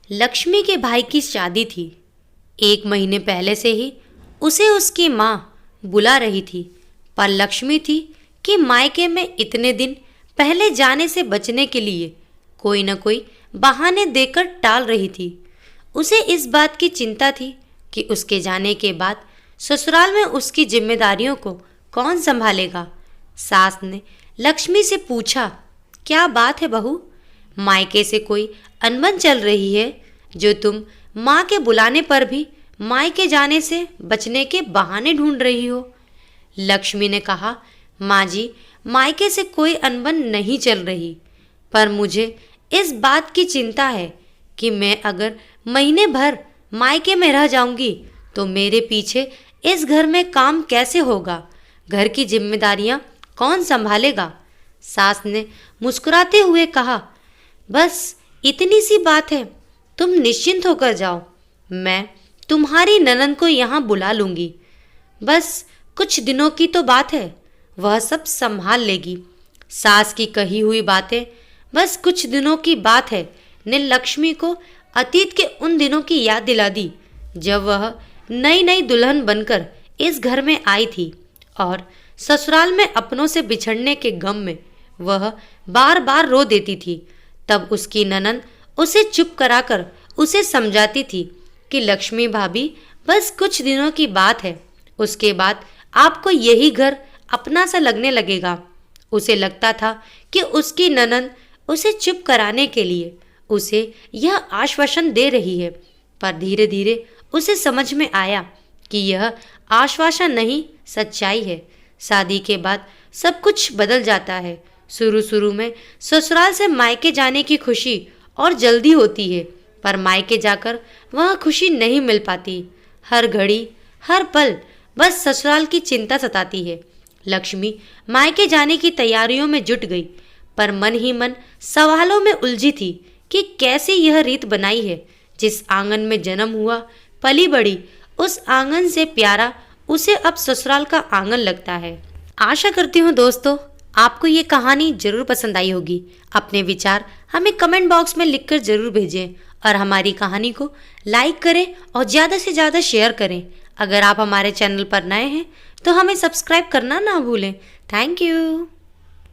लक्ष्मी के भाई की शादी थी। 1 महीने पहले से ही उसे उसकी माँ बुला रही थी, पर लक्ष्मी थी कि मायके में इतने दिन पहले जाने से बचने के लिए कोई न कोई बहाने देकर टाल रही थी। उसे इस बात की चिंता थी कि उसके जाने के बाद ससुराल में उसकी जिम्मेदारियों को कौन संभालेगा। सास ने लक्ष्मी से पूछा, क्या बात है बहू, मायके से कोई अनबन चल रही है जो तुम माँ के बुलाने पर भी मायके जाने से बचने के बहाने ढूंढ रही हो। लक्ष्मी ने कहा, माँ जी, मायके से कोई अनबन नहीं चल रही, पर मुझे इस बात की चिंता है कि मैं अगर महीने भर मायके में रह जाऊंगी तो मेरे पीछे इस घर में काम कैसे होगा, घर की जिम्मेदारियां कौन संभालेगा। सास ने मुस्कुराते हुए कहा, बस इतनी सी बात है, तुम निश्चिंत होकर जाओ, मैं तुम्हारी ननद को यहाँ बुला लूँगी। बस कुछ दिनों की तो बात है, वह सब संभाल लेगी। सास की कही हुई बातें बस कुछ दिनों की बात है ने लक्ष्मी को अतीत के उन दिनों की याद दिला दी जब वह नई नई दुल्हन बनकर इस घर में आई थी और ससुराल में अपनों से बिछड़ने के गम में वह बार बार रो देती थी। तब उसकी ननद उसे चुप कराकर उसे समझाती थी कि लक्ष्मी भाभी, बस कुछ दिनों की बात है, उसके बाद आपको यही घर अपना सा लगने लगेगा। उसे लगता था कि उसकी ननद उसे चुप कराने के लिए उसे यह आश्वासन दे रही है, पर धीरे धीरे उसे समझ में आया कि यह आश्वासन नहीं, सच्चाई है। शादी के बाद सब कुछ बदल जाता है। शुरू में ससुराल से मायके जाने की खुशी और जल्दी होती है, पर मायके जाकर वह खुशी नहीं मिल पाती। हर घड़ी हर पल बस ससुराल की चिंता सताती है। लक्ष्मी मायके जाने की तैयारियों में जुट गई, पर मन ही मन सवालों में उलझी थी कि कैसे यह रीत बनाई है। जिस आंगन में जन्म हुआ, पली बड़ी, उस आंगन से प्यारा उसे अब ससुराल का आंगन लगता है। आशा करती हूँ दोस्तों आपको ये कहानी जरूर पसंद आई होगी। अपने विचार हमें कमेंट बॉक्स में लिखकर जरूर भेजें और हमारी कहानी को लाइक करें और ज़्यादा से ज़्यादा शेयर करें। अगर आप हमारे चैनल पर नए हैं तो हमें सब्सक्राइब करना ना भूलें। Thank you.